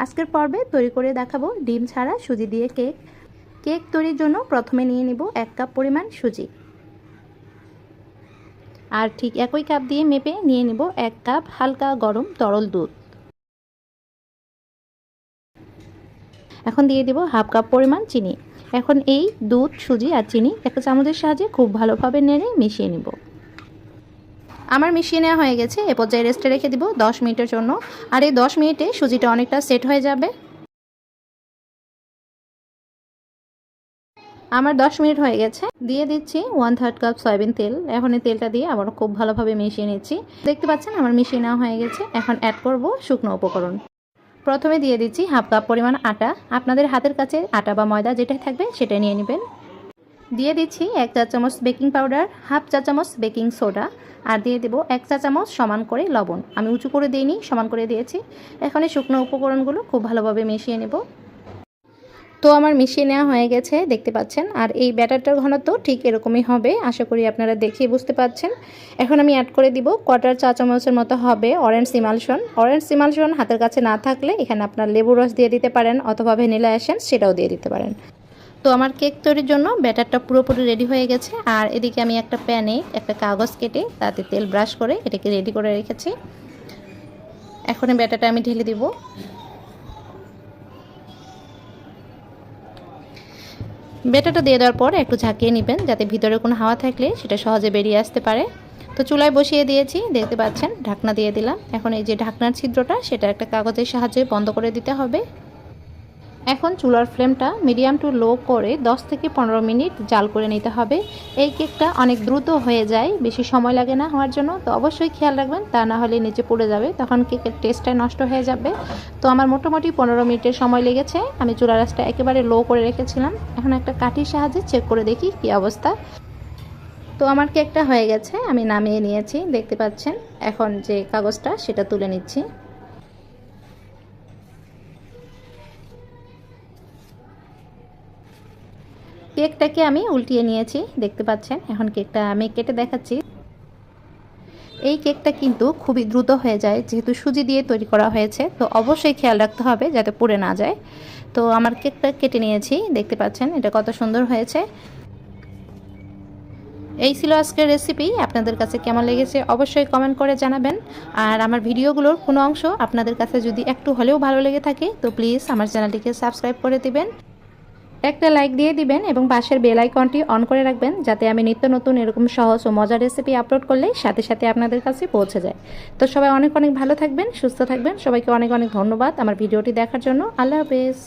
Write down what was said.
আজকের পর্বে তৈরি করে দেখাবো ডিম ছাড়া সুজি দিয়ে কেক। কেক তৈরির জন্য প্রথমে নিয়ে নিব 1 কাপ পরিমাণ সুজি, আর ঠিক একই কাপ দিয়ে মেপে নিয়ে নিব 1 কাপ হালকা গরম তরল দুধ। এখন দিয়ে দিব হাফ কাপ পরিমাণ চিনি। এখন এই দুধ, সুজি আর চিনি একটা চামচের সাহায্যে খুব ভালোভাবে নেড়ে মিশিয়ে নিব। আমার মিশিয়ে নেওয়া হয়ে গেছে। এ পর্যায়ে রেস্টে রেখে দিব 10 মিনিটের জন্য। আর এই 10 মিনিটে সুজিটা অনেকটা সেট হয়ে যাবে। আমার 10 মিনিট হয়ে গেছে। দিয়ে দিচ্ছি 1/3 কাপ সয়াবিন তেল। এখন এই তেলটা দিয়ে আবার খুব ভালোভাবে মিশিয়ে নিচ্ছি। দেখতে পাচ্ছেন আমার মিশিয়ে নেওয়া হয়ে গেছে। এখন অ্যাড করব শুকনো উপকরণ। প্রথমে দিয়ে দিচ্ছি হাফ কাপ পরিমাণ আটা। আপনাদের হাতের কাছে আটা বা ময়দা যেটাই থাকবে সেটা নিয়ে নেবেন। দিয়ে দিচ্ছি 1 চা চামচ বেকিং পাউডার, হাফ চা চামচ বেকিং সোডা, আর দিয়ে দেব 1 চা চামচ সমান করে লবণ। আমি উঁচু করে দিইনি, সমান করে দিয়েছি। এখন এই শুকনো উপকরণগুলো খুব ভালোভাবে মিশিয়ে নেব। তো আমার মিশিয়ে নেওয়া হয়ে গেছে, দেখতে পাচ্ছেন। আর এই ব্যাটারটার ঘনত্ব ঠিক এরকমই হবে, আশা করি আপনারা দেখেই বুঝতে পাচ্ছেন। এখন আমি অ্যাড করে দিব 1/4 চা চামচের মতো হবে অরেঞ্জ ইমালশন। অরেঞ্জ ইমালশন হাতের কাছে না থাকলে এখানে আপনার লেবুর রস দিয়ে দিতে পারেন, অথবা ভ্যানিলা এসেন্স সেটাও দিয়ে দিতে পারেন। তো আমার কেক তৈরির জন্য ব্যাটারটা পুরোপুরি রেডি হয়ে গেছে। আর এদিকে আমি একটা প্যানে একটা কাগজ কেটে তাতে তেল ব্রাশ করে এটাকে রেডি করে রেখেছি। এখন এই ব্যাটারটা আমি ঢেলে দিব। ব্যাটারটা দিয়ে দেওয়ার পর একটু ঝাঁকিয়ে নেবেন, যাতে ভিতরে কোনো হাওয়া থাকলে সেটা সহজে বেরিয়ে আসতে পারে। তো চুলায় বসিয়ে দিয়েছি, দেখতে পাচ্ছেন। ঢাকনা দিয়ে দিলাম। এখন এই যে ঢাকনার ছিদ্রটা সেটা একটা কাগজের সাহায্যে বন্ধ করে দিতে হবে। এখন চুলার ফ্লেমটা মিডিয়াম টু লো করে 10 থেকে 15 মিনিট জাল করে নিতে হবে। এই কেকটা অনেক দ্রুত হয়ে যায়, বেশি সময় লাগে না হওয়ার জন্য। তো অবশ্যই খেয়াল রাখবেন, তা না হলে নিচে পড়ে যাবে, তখন কেকের টেস্টটাই নষ্ট হয়ে যাবে। তো আমার মোটামুটি 15 মিনিটের সময় লেগেছে। আমি চুলার আঁচটা একেবারে লো করে রেখেছিলাম। এখন একটা কাঠির সাহায্যে চেক করে দেখি কী অবস্থা। তো আমার কেকটা হয়ে গেছে, আমি নামিয়ে নিয়েছি, দেখতে পাচ্ছেন। এখন যে কাগজটা সেটা তুলে নিচ্ছি। কেকটাকে আমি উল্টিয়ে নিয়েছি, দেখতে পাচ্ছেন। এখন কেকটা আমি কেটে দেখাচ্ছি। এই কেকটা কিন্তু খুবই দ্রুত হয়ে যায়, যেহেতু সুজি দিয়ে তৈরি করা হয়েছে। তো অবশ্যই খেয়াল রাখতে হবে যাতে পুড়ে না যায়। তো আমার কেকটা কেটে নিয়েছি, দেখতে পাচ্ছেন এটা কত সুন্দর হয়েছে। এই ছিল আজকের রেসিপি। আপনাদের কাছে কেমন লেগেছে অবশ্যই কমেন্ট করে জানাবেন। আর আমার ভিডিওগুলোর কোনো অংশ আপনাদের কাছে যদি একটু হলেও ভালো লেগে থাকে, তো প্লিজ আমার চ্যানেলটিকে সাবস্ক্রাইব করে দিবেন, একটা লাইক দিয়ে দিবেন এবং পাশের বেল আইকনটি অন করে রাখবেন, যাতে আমি নিত্য নতুন এরকম সহজ ও মজার রেসিপি আপলোড করলে সাথে সাথে আপনাদের কাছে পৌঁছে যায়। তো সবাই অনেক অনেক ভালো থাকবেন, সুস্থ থাকবেন। সবাইকে অনেক অনেক ধন্যবাদ আমার ভিডিওটি দেখার জন্য। আল্লাহ হাফেজ।